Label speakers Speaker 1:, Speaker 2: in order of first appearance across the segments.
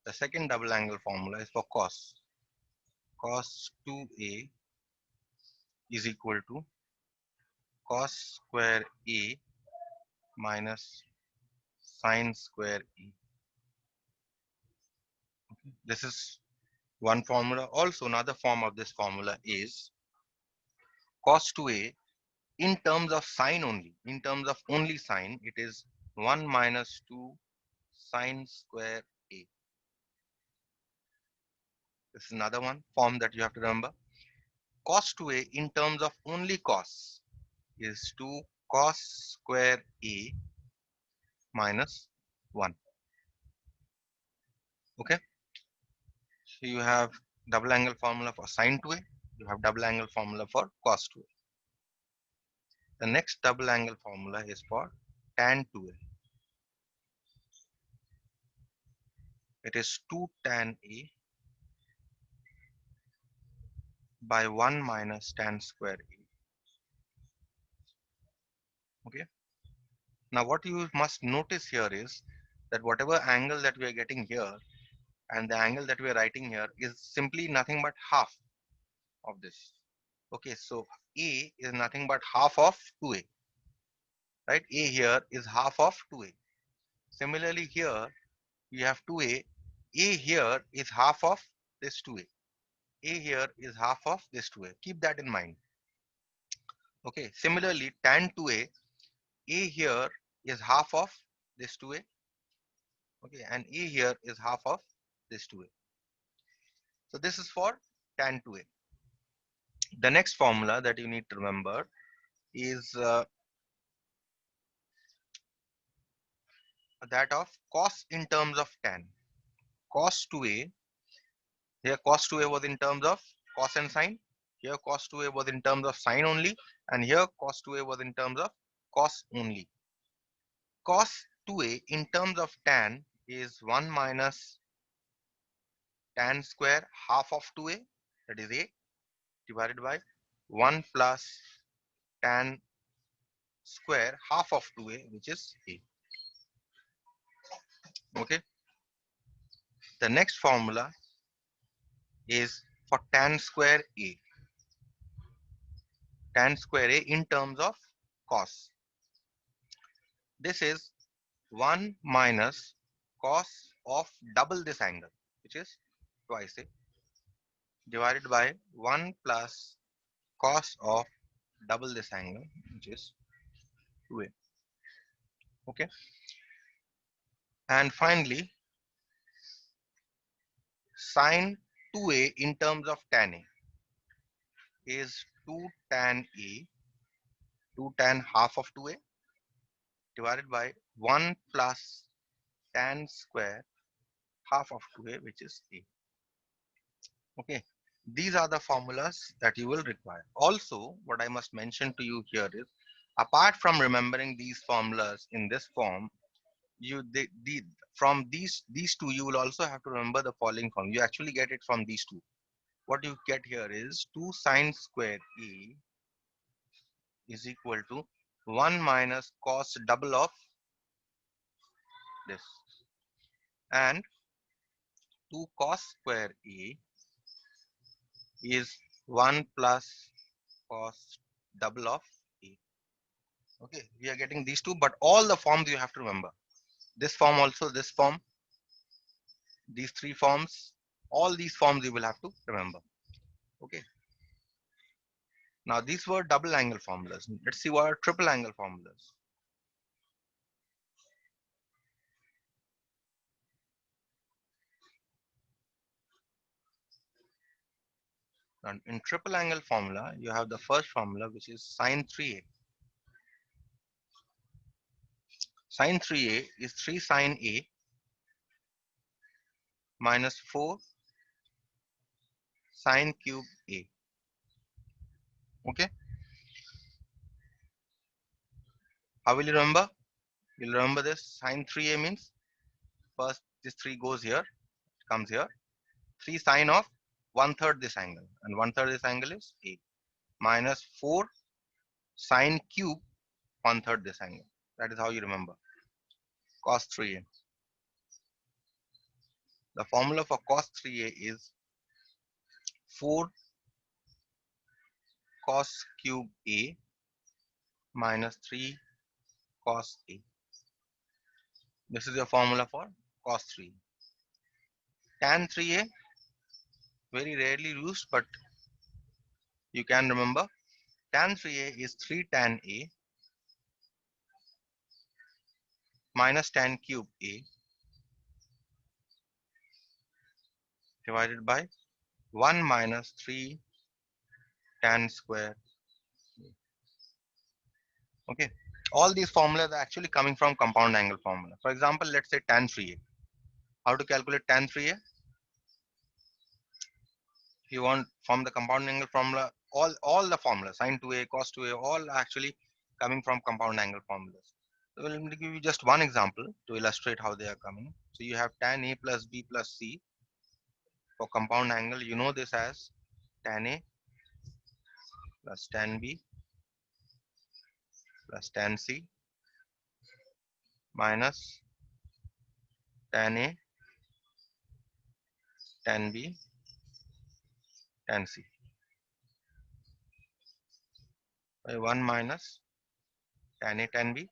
Speaker 1: The second double angle formula is for cos. Cos 2a is equal to cos square a minus sine square a. This is one formula. Also, another form of this formula is cos 2a in terms of sine only. In terms of only sine, it is 1 minus 2 sine square a. This is another one form that you have to remember. Cos 2a in terms of only cos is 2 cos square a minus 1. Okay. So you have double angle formula for sine 2a. You have double angle formula for cos 2a. The next double angle formula is for tan 2a. It is 2 tan a by 1 minus tan square a. Okay. Now what you must notice here is that whatever angle that we are getting here and the angle that we are writing here is simply nothing but half of this. Okay, so A is nothing but half of 2A, right? A here is half of 2A. Similarly here we have 2A. A here is half of this 2A. A here is half of this 2A. Keep that in mind. Okay, similarly tan 2A, A here is half of this 2A. Okay, and A here is half of this 2A. So this is for tan 2A. The next formula that you need to remember is that of cos in terms of tan. Cos 2a, here cos 2a was in terms of cos and sine. Here cos 2a was in terms of sine only. And here cos 2a was in terms of cos only. Cos 2a in terms of tan is 1 minus tan square half of 2a, that is a, divided by 1 plus tan square half of 2a, which is a. Okay. The next formula is for tan square a. Tan square a in terms of cos. This is 1 minus cos of double this angle, which is twice a, divided by 1 plus cos of double this angle, which is 2a. Okay. And finally, sine 2a in terms of tan a is 2 tan a, 2 tan half of 2a, divided by 1 plus tan square half of 2a, which is a. Okay, these are the formulas that you will require. Also, what I must mention to you here is, apart from remembering these formulas in this form, from these two you will also have to remember the following form. You actually get it from these two. What you get here is 2 sine square a is equal to 1 minus cos double of this, and 2 cos square a is 1 plus cos double of a. Okay, we are getting these two, but all the forms you have to remember. This form also, this form, these three forms, all these forms you will have to remember. Okay. Now these were double angle formulas. Let's see what are triple angle formulas. And in triple angle formula, you have the first formula, which is sine 3a. Sine 3a is 3 sine a minus 4 sine cube a. Okay. How will you remember? You'll remember this. Sine 3a means first this 3 goes here, comes here. 3 sine of 1/3 this angle, and 1/3 this angle is a, minus 4 sine cube 1/3 this angle. That is how you remember cos 3a. The formula for cos 3a is 4 cos cube a minus 3 cos a. This is your formula for cos 3. Tan 3a, very rarely used, but you can remember. Tan 3a is 3 tan a minus tan cube a divided by 1 minus 3 tan square. Okay. All these formulas are actually coming from compound angle formula. For example, let's say tan 3a. How to calculate tan 3a? If you want from the compound angle formula, all the formulas, sin 2a, cos 2a, all actually coming from compound angle formulas. So let me give you just one example to illustrate how they are coming. So you have tan a plus b plus c for compound angle. You know this as tan a plus tan b plus tan c minus tan a, tan b, tan c by 1 minus tan a tan b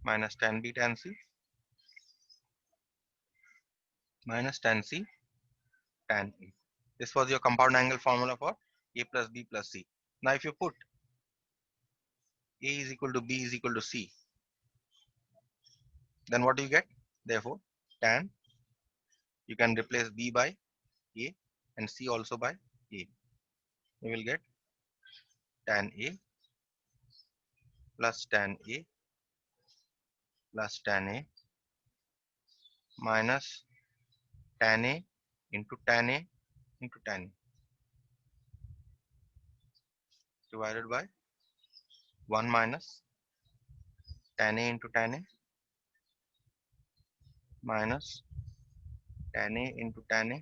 Speaker 1: minus tan b tan c minus tan c tan a. This was your compound angle formula for a plus b plus c. Now if you put a is equal to b is equal to c, then what do you get? Therefore, tan, you can replace b by a and c also by a. You will get tan a plus tan a plus tan a minus tan a into tan a into tan a divided by 1 minus tan a into tan a minus tan a into tan a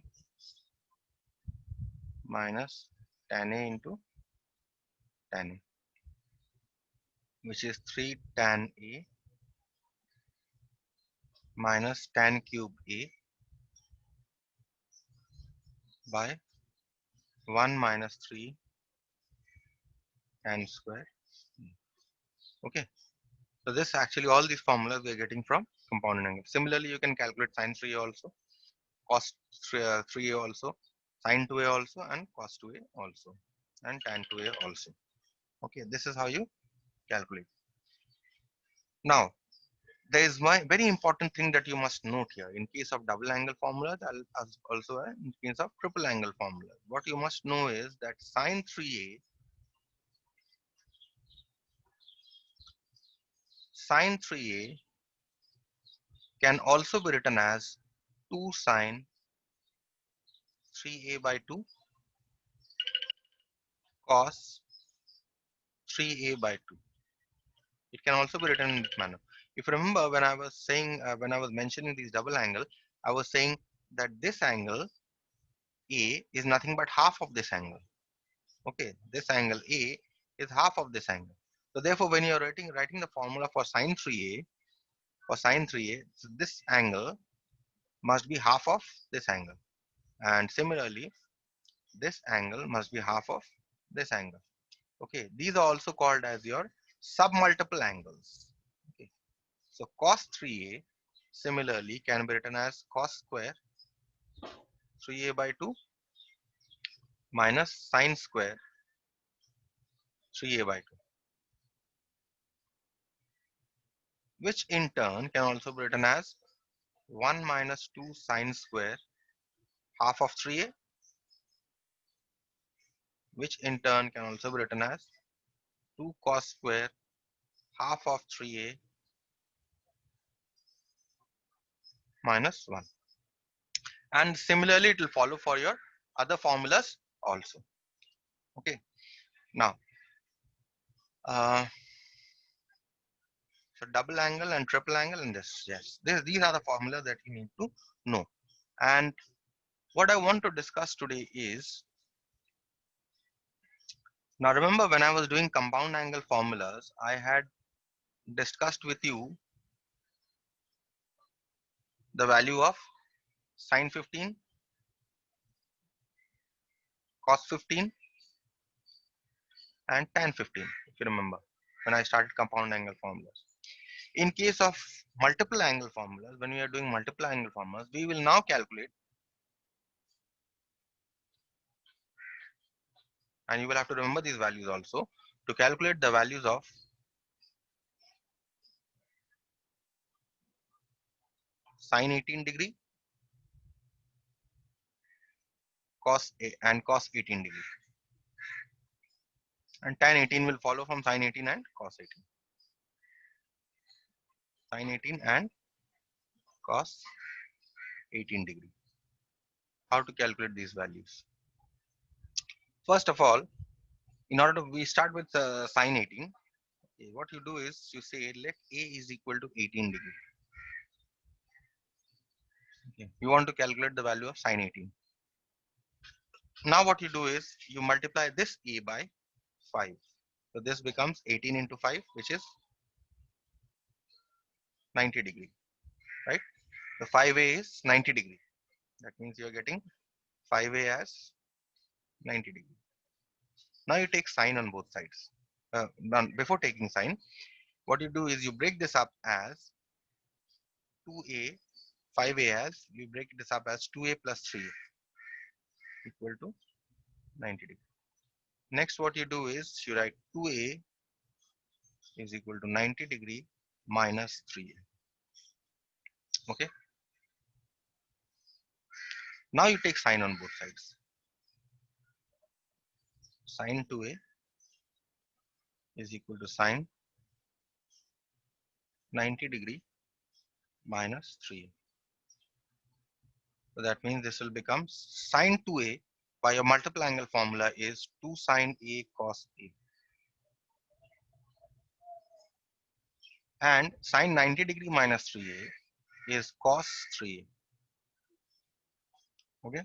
Speaker 1: minus tan a into tan a, which is 3 tan a minus tan cube a by 1 minus 3 tan square. Okay, so this actually all these formulas we are getting from compound angle. Similarly, you can calculate sin 3a also, cos 3a also, sin 2a also, and cos 2a also, and tan 2a also. Okay, this is how you calculate. Now, there is one very important thing that you must note here. In case of double angle formulas, as also in case of triple angle formula, what you must know is that sin 3a can also be written as 2 sin 3a by 2 cos 3a by 2. It can also be written in this manner. If you remember, when I was saying, when I was mentioning these double angle, I was saying that this angle A is nothing but half of this angle. Okay, this angle A is half of this angle. So therefore, when you are writing the formula for sin 3a, so this angle must be half of this angle, and similarly, this angle must be half of this angle. Okay, these are also called as your submultiple angles. Okay, so cos 3a similarly can be written as cos square 3a by 2 minus sin square 3a by 2, which in turn can also be written as 1 minus 2 sin square half of 3a, which in turn can also be written as 2 cos square half of 3a minus 1. And similarly, it will follow for your other formulas also. Okay, now, uh, so double angle and triple angle in this, yes, these are the formulas that you need to know. And what I want to discuss today is, now remember when I was doing compound angle formulas, I had discussed with you the value of sine 15, cos 15, and tan 15, if you remember, when I started compound angle formulas. In case of multiple angle formulas, when we are doing multiple angle formulas, we will now calculate, and you will have to remember these values also, to calculate the values of sine 18 degree, and cos 18 degree. And tan 18 will follow from sine 18 and cos 18. Sine 18 and cos 18 degree. How to calculate these values? First of all, in order to, we start with sine 18. Okay, what you do is you say let A is equal to 18 degree. Okay. You want to calculate the value of sine 18. Now what you do is you multiply this A by 5. So this becomes 18 into 5, which is 90 degree, right? The 5A is 90 degree. That means you are getting 5A as 90 degree. Now you take sine on both sides. Before taking sine, what you do is you break this up as 2A, 5A as, you break this up as 2A plus 3A equal to 90 degree. Next what you do is you write 2A is equal to 90 degree minus 3A. Okay. Now you take sine on both sides. Sine 2A is equal to sine 90 degree minus 3A. So that means this will become sine 2A by your multiple angle formula is 2 sine A cos A. And sine 90 degree minus 3A is cos 3A. Okay.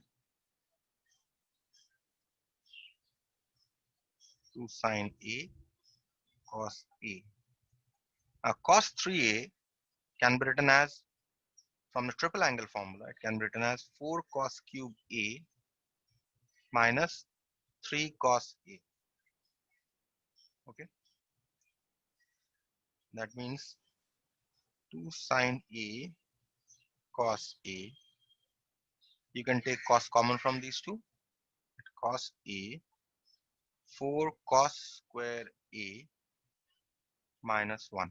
Speaker 1: 2 sine A cos A. Now cos 3A can be written as, from the triple angle formula, it can be written as 4 cos cube A minus 3 cos A. Okay. That means 2 sine A cos A. You can take cos common from these two. Cos A, 4 cos square A minus 1.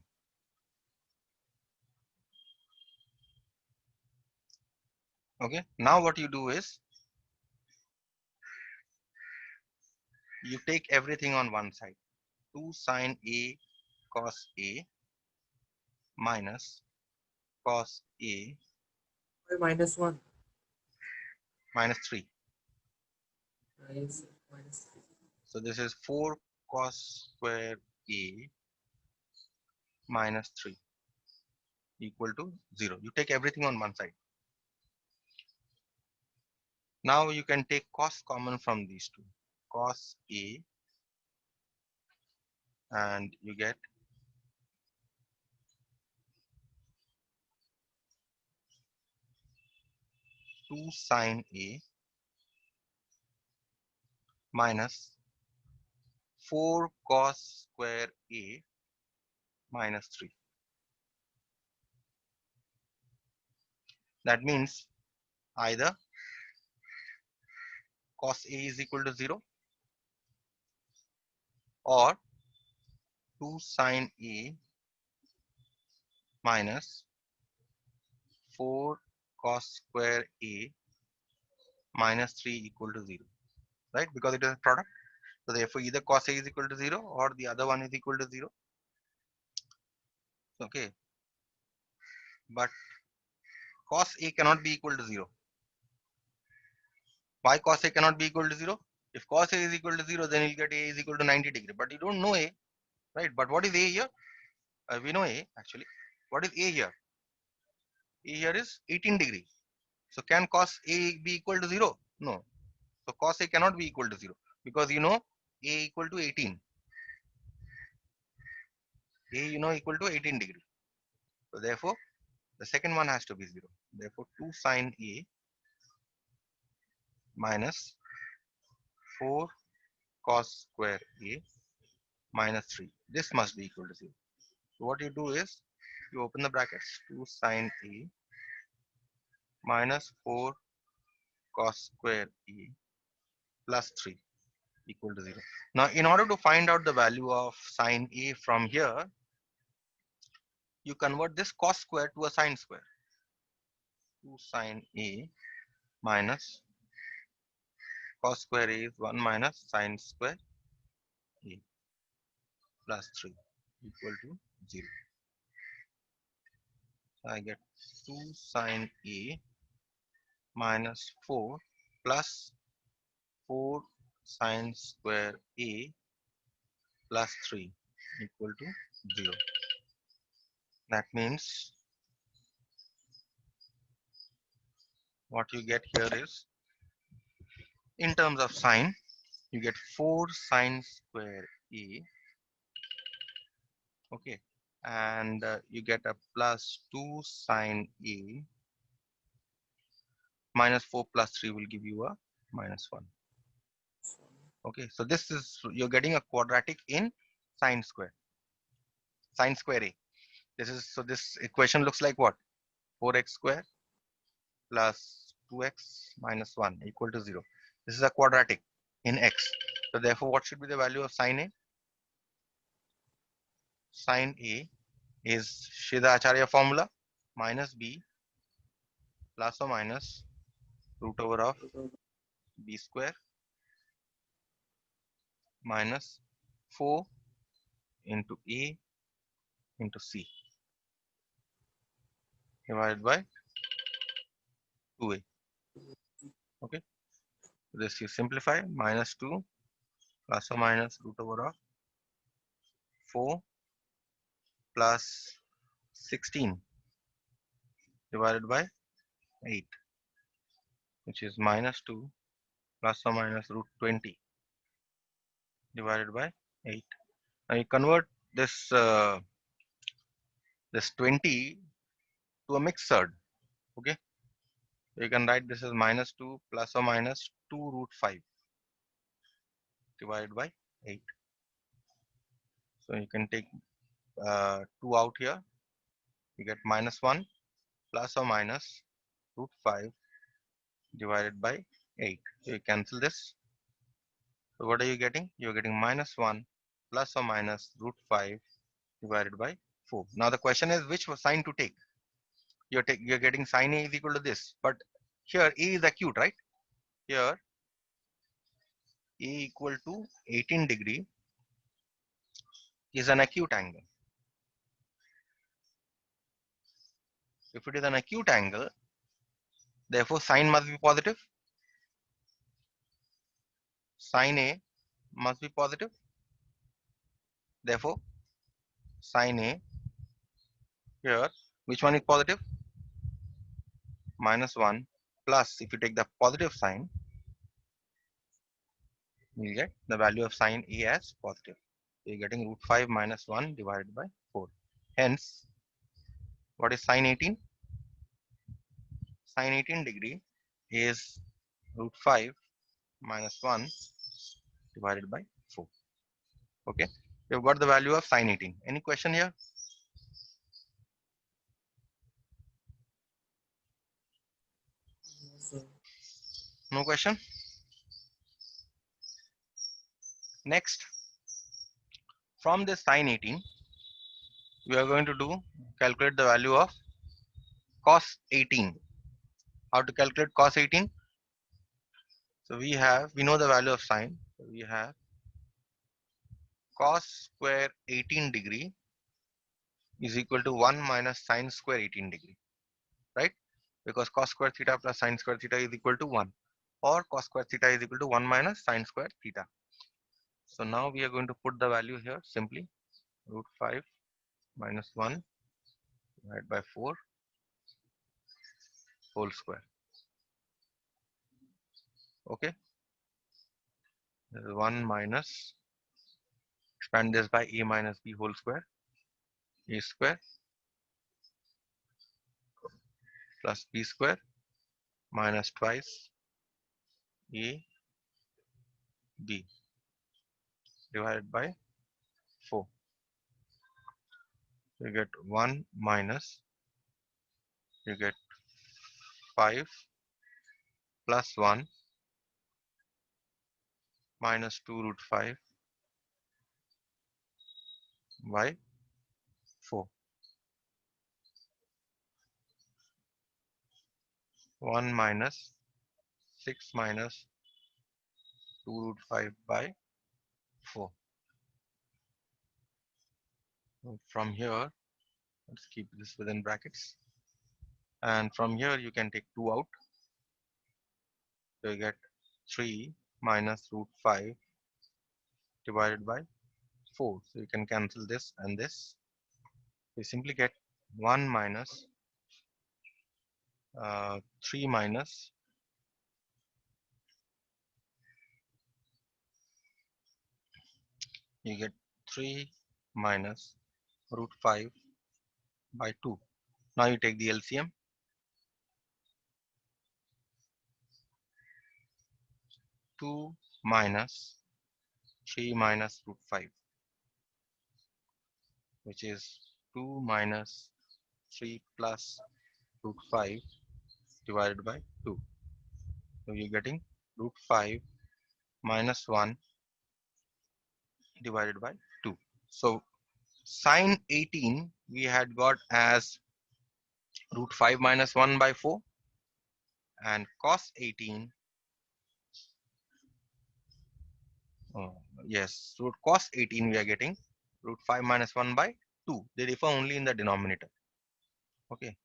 Speaker 1: Okay. Now what you do is you take everything on one side. 2 sine A cos A minus cos A
Speaker 2: minus 1.
Speaker 1: minus 3.
Speaker 2: Minus 3.
Speaker 1: So this is 4 cos square A minus 3 equal to 0. You take everything on one side. Now you can take cos common from these two. Cos A, and you get 2 sine A minus 4 cos square A minus 3. That means either cos A is equal to 0 or 2 sine A minus 4 cos square A minus 3 equal to 0, right? Because it is a product. So therefore either cos A is equal to 0 or the other one is equal to 0. Okay. But cos A cannot be equal to 0. Why cos A cannot be equal to 0? If cos A is equal to 0, then you'll get A is equal to 90 degree. But you don't know A, right? But what is A here? We know A actually. What is A here? A here is 18 degree. So can cos A be equal to 0? No. So cos A cannot be equal to 0 because you know A equal to 18. A equal to 18 degree. So therefore The second one has to be 0. Therefore, 2 sine A minus 4 cos square A minus 3. This must be equal to 0. So what you do is, you open the brackets, 2 sine A minus 4 cos square A plus 3 equal to 0. Now, in order to find out the value of sine A from here, you convert this cos square to a sine square. 2 sine A minus cos square A is 1 minus sine square A plus 3 equal to 0. So I get 2 sine A minus 4 plus 4 sine square A plus 3 equal to 0. That means what you get here is, in terms of sine, you get 4 sine square A, okay, and you get a plus 2 sine A minus 4 plus 3 will give you a minus 1. Okay, so this is, you're getting a quadratic in sine square A. This is, so this equation looks like what? 4x square plus 2x minus 1 equal to 0. This is a quadratic in x. So therefore, what should be the value of sine A? Sine A is Shridhar Acharya formula, minus b plus or minus root over of b square minus 4 into A into C divided by 2A. Okay, this you simplify, minus 2 plus or minus root over of 4 plus 16 divided by 8, which is minus 2 plus or minus root 20 divided by 8. Now you convert this this 20 to a mixed. Okay, you can write this as minus 2 plus or minus 2 root 5 divided by 8. So you can take 2 out here, you get minus 1 plus or minus root 5 divided by 8. So you cancel this. So what are you getting? You're getting minus 1 plus or minus root 5 divided by 4. Now the question is, which sign to take? You're getting sine A is equal to this, but here A is acute, right? Here A equal to 18 degree is an acute angle. If it is an acute angle, therefore sine must be positive. Sine A must be positive. Therefore sine A here, which one is positive? Minus 1 plus, if you take the positive sign, you get the value of sine A as positive. So you're getting root 5 minus 1 divided by 4. Hence, what is sine 18? Sine 18 degree is root 5 minus 1 divided by 4. Okay, you've got the value of sine 18. Any question here?
Speaker 2: So,
Speaker 1: No question? Next, from this sine 18, we are going to calculate the value of cos 18. How to calculate cos 18? So we know the value of sine. So we have cos square 18 degree is equal to 1 minus sine square 18 degree, right? Because cos square theta plus sine square theta is equal to 1, or cos square theta is equal to 1 minus sine square theta. So now we are going to put the value here simply, root 5 minus 1 divided by 4 whole square. Okay, this is 1 minus, expand this by a minus b whole square, a square plus b square minus twice a b divided by 4. You get 1 minus, you get 5 plus 1 minus 2 root 5 by 4. 1 minus 6 minus 2 root 5 by 4. From here, let's keep this within brackets. And from here, you can take 2 out. So you get 3 minus root 5 divided by 4. So you can cancel this and this. You simply get 1 minus 3 minus you get 3 minus root 5 by 2. Now you take the LCM. 2 minus 3 minus root 5, which is 2 minus 3 plus root 5 divided by 2. So you're getting root 5 minus 1 divided by 2. So sine 18 we had got as root 5 minus 1 by 4, and cos 18, yes, root cos 18 we are getting root 5 minus 1 by 2. They differ only in the denominator. Okay.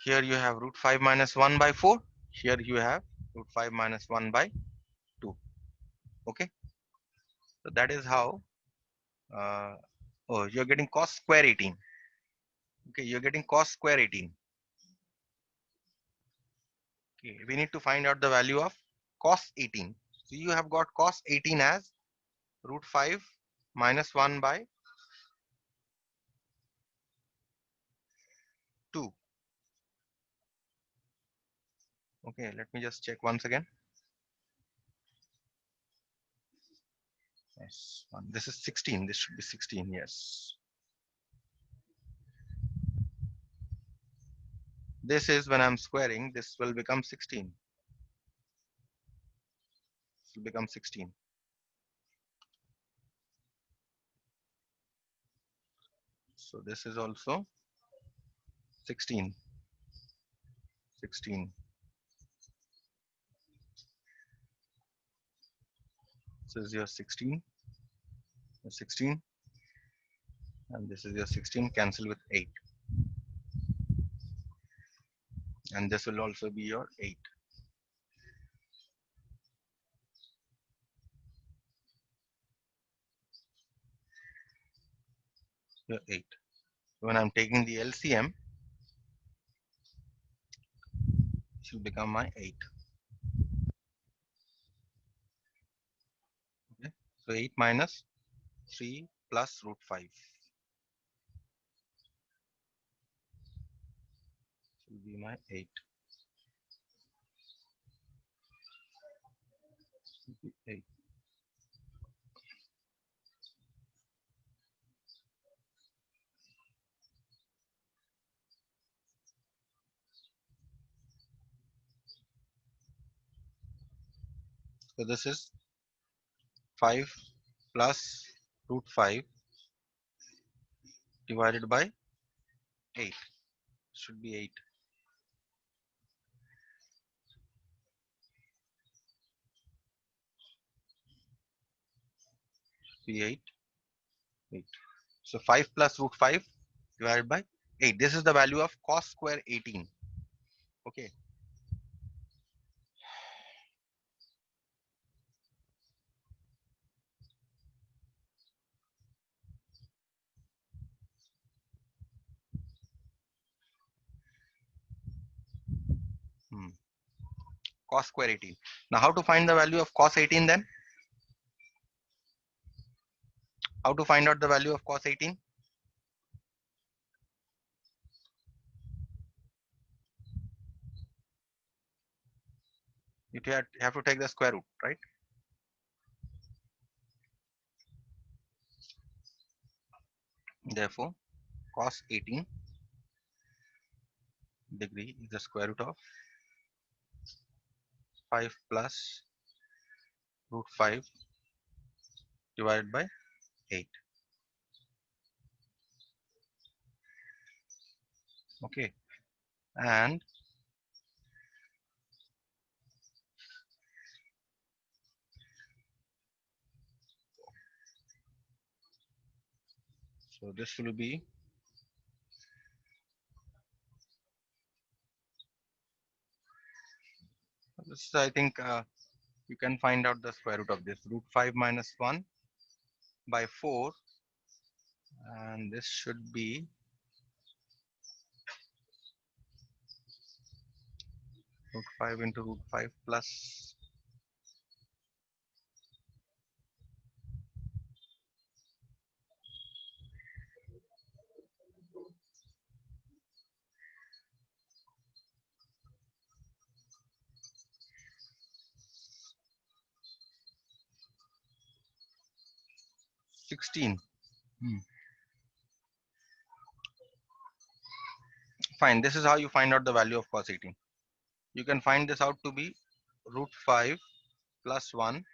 Speaker 1: Here you have root 5 minus 1 by 4. Here you have root 5 minus 1 by 2. Okay. So that is how, oh, you're getting cos square 18. Okay. You're getting cos square 18. Okay. We need to find out the value of cos 18. So you have got cos 18 as root 5 minus 1 by 2. Okay. Let me just check once again. Yes. This is 16. This should be 16. Yes. This is when I'm squaring, this will become 16. This will become 16. So this is also 16. 16. This is your 16. 16. And this is your 16. Cancel with 8. And this will also be your 8. Your 8. When I'm taking the LCM, this will become my 8. Okay. So 8 minus 3 plus root 5. This will be my 8. This will be 8. So this is 5 plus root 5 divided by 8. Should be 8. Should be 8. 8. So 5 plus root 5 divided by 8. This is the value of cos square 18. Okay. Cos square 18. Now how to find the value of cos 18 then? How to find out the value of cos 18? You have to take the square root, right? Therefore, cos 18 degree is the square root of 5 plus root 5 divided by 8. Okay, and so this will be, this is, I think you can find out the square root of this, root 5 minus 1 by 4, and this should be root 5 into root 5 plus 16. Hmm. Fine, this is how you find out the value of cos 18. You can find this out to be root 5 plus 1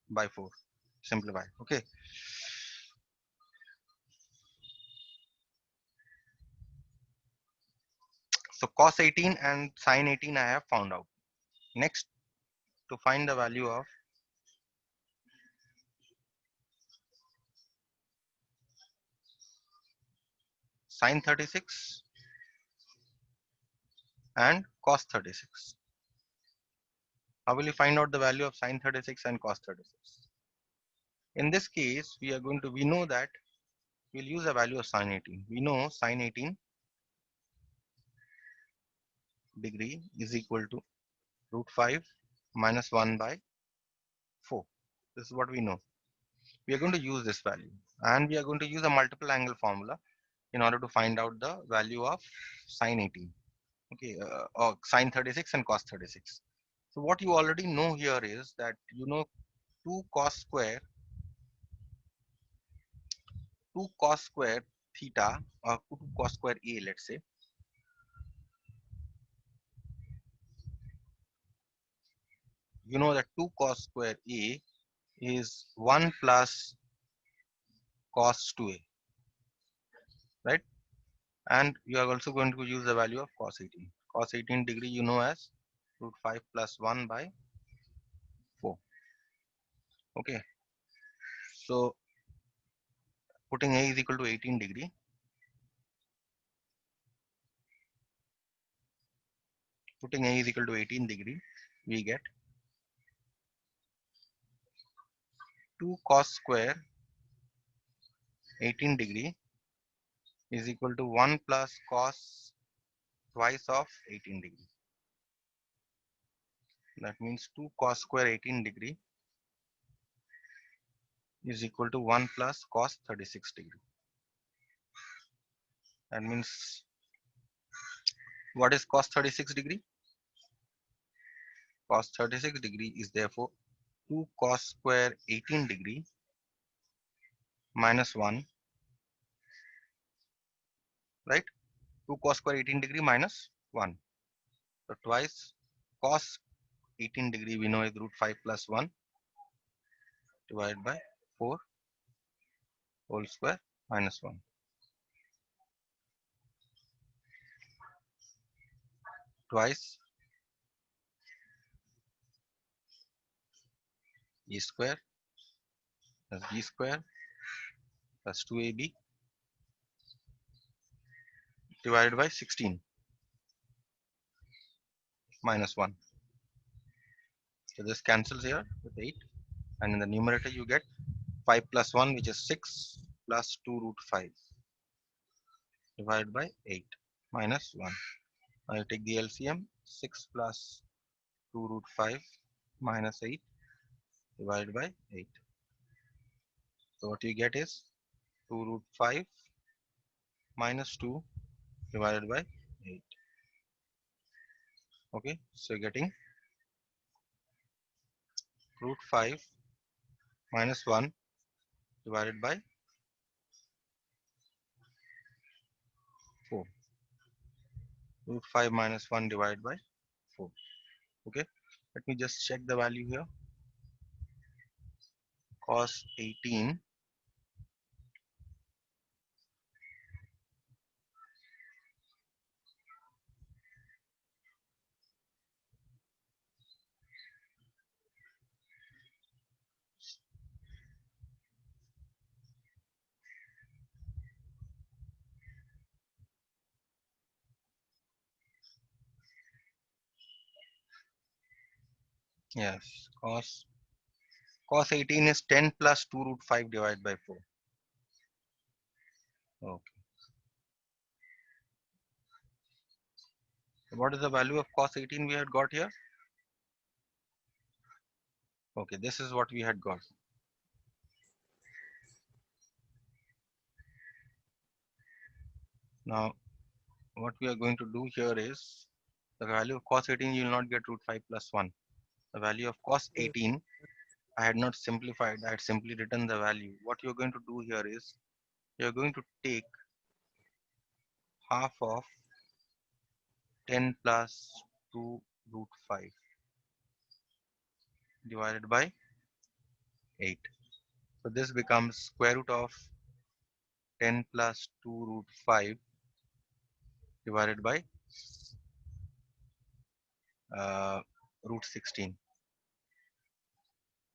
Speaker 1: by 4. Simplify. Okay. So cos 18 and sin 18 I have found out. Next, to find the value of sin 36 and cos 36. How will you find out the value of sin 36 and cos 36? In this case, we know that we'll use the value of sin 18. We know sin 18 degree is equal to root 5 minus 1 by 4. This is what we know. We are going to use this value, and we are going to use a multiple angle formula in order to find out the value of sin 18. Okay, or sin 36 and cos 36. So what you already know here is that you know 2 cos square 2 cos square theta, or 2 cos square a, let's say, you know that 2 cos square a is 1 plus cos 2a, right? And you are also going to use the value of cos 18. Cos 18 degree you know as root 5 plus 1 by 4. Okay, so putting a is equal to 18 degree, putting a is equal to 18 degree, we get 2 cos square 18 degree is equal to 1 plus cos twice of 18 degree. That means 2 cos square 18 degree is equal to 1 plus cos 36 degree. That means, what is cos 36 degree? Cos 36 degree is therefore 2 cos square 18 degree minus 1, right? 2 cos square 18 degree minus 1. So twice cos 18 degree we know is root 5 plus 1 divided by 4 whole square minus 1. Twice e square plus b square plus 2ab divided by 16 minus 1. So this cancels here with 8, and in the numerator you get 5 plus 1, which is 6, plus 2 root 5 divided by 8 minus 1. Now you take the LCM, 6 plus 2 root 5 minus 8 divided by 8. So what you get is 2 root 5 minus 2 divided by 8. Okay, so you're getting root 5 minus 1 divided by 4. Root 5 minus 1 divided by 4. Okay, let me just check the value here. Cos 18 yes, cos 18 is 10 plus 2 root 5 divided by 4. Okay, what is the value of cos 18 we had got here? Okay, this is what we had got. Now what we are going to do here is, the value of cos 18 you will not get root 5 plus 1. The value of cos 18, I had not simplified, I had simply written the value. What you're going to do here is, you're going to take half of 10 plus 2 root 5 divided by 8. So this becomes square root of 10 plus 2 root 5 divided by root 16,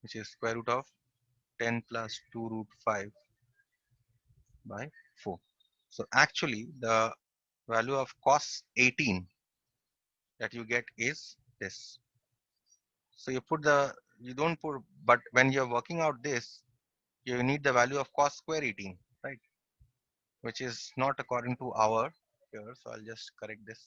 Speaker 1: which is square root of 10 plus 2 root 5 by 4. So actually the value of cos 18 that you get is this. So you don't put, but when you're working out this, you need the value of cos square 18, right? Which is not according to our here. So I'll just correct this.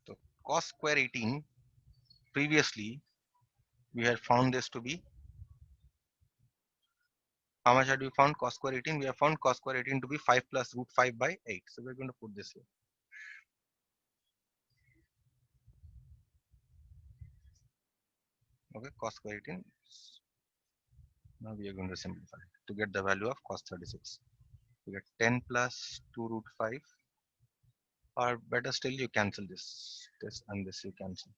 Speaker 1: So cos square 18, previously we had found this to be, how much had we found cos square 18? We have found cos square 18 to be 5 plus root 5 by 8. So we're going to put this here. Okay, cos square 18. Now we are going to simplify to get the value of cos 36. You get 10 plus 2 root 5, or better still, you cancel this and this you cancel.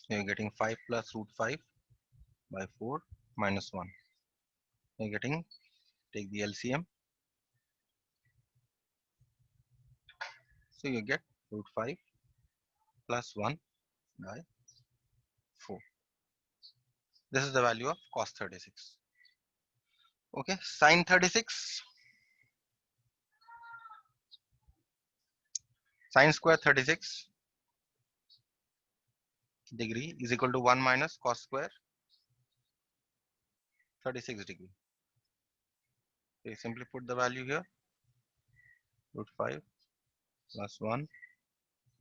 Speaker 1: You're getting 5 plus root 5 by 4 minus 1. You're getting, take the LCM. So you get root 5 plus 1 by 4. This is the value of cos 36. Okay, sine 36. Sine square 36 degree is equal to 1 minus cos square 36 degree. So you simply put the value here, root 5 plus 1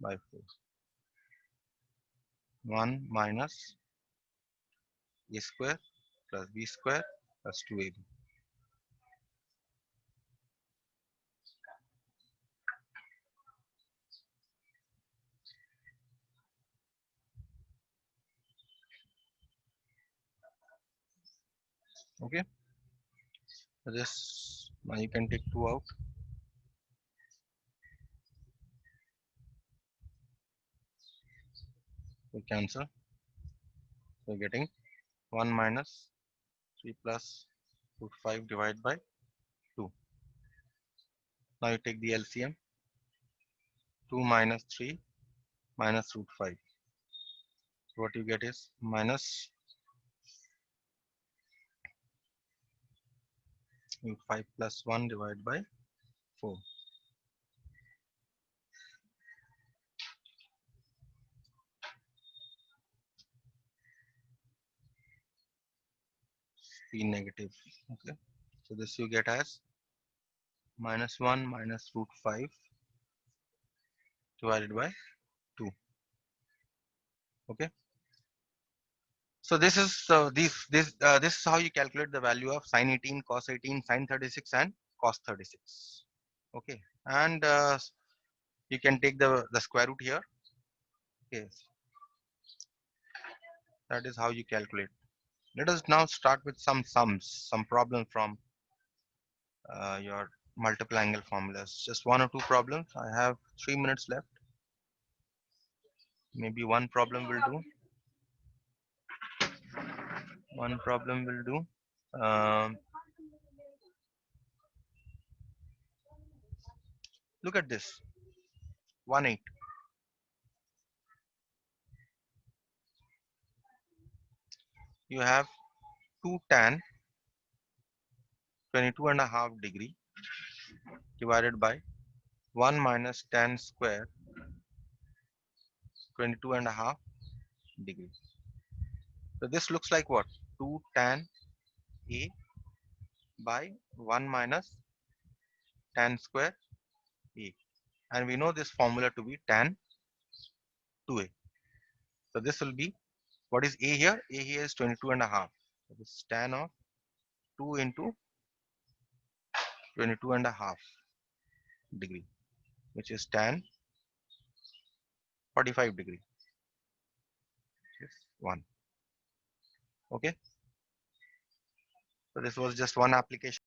Speaker 1: by 4. 1 minus a square plus b square plus 2ab. Okay, so this, now you can take 2 out. We cancel. So getting 1 minus 3 plus root 5 divided by 2. Now you take the LCM. 2 minus 3 minus root 5. So what you get is minus root 5 plus 1 divided by 4. P negative. Okay. So this you get as minus 1 minus root 5 divided by Okay. So this is this is how you calculate the value of sine 18, cos 18, sine 36, and cos 36. Okay, and you can take the square root here. Okay, that is how you calculate. Let us now start with some sums, some problems from your multiple angle formulas. Just one or two problems. I have 3 minutes left. Maybe one problem will do. One problem will do. Look at this. 1/8. You have 2 tan 22.5 degree divided by 1 minus tan square 22.5 degree. So this looks like what? 2 tan A by 1 minus tan square A. And we know this formula to be tan 2A. So this will be, what is A here? A here is 22.5. So this is tan of 2 into 22.5 degree, which is tan 45 degree, which is 1. Okay. So this was just one application.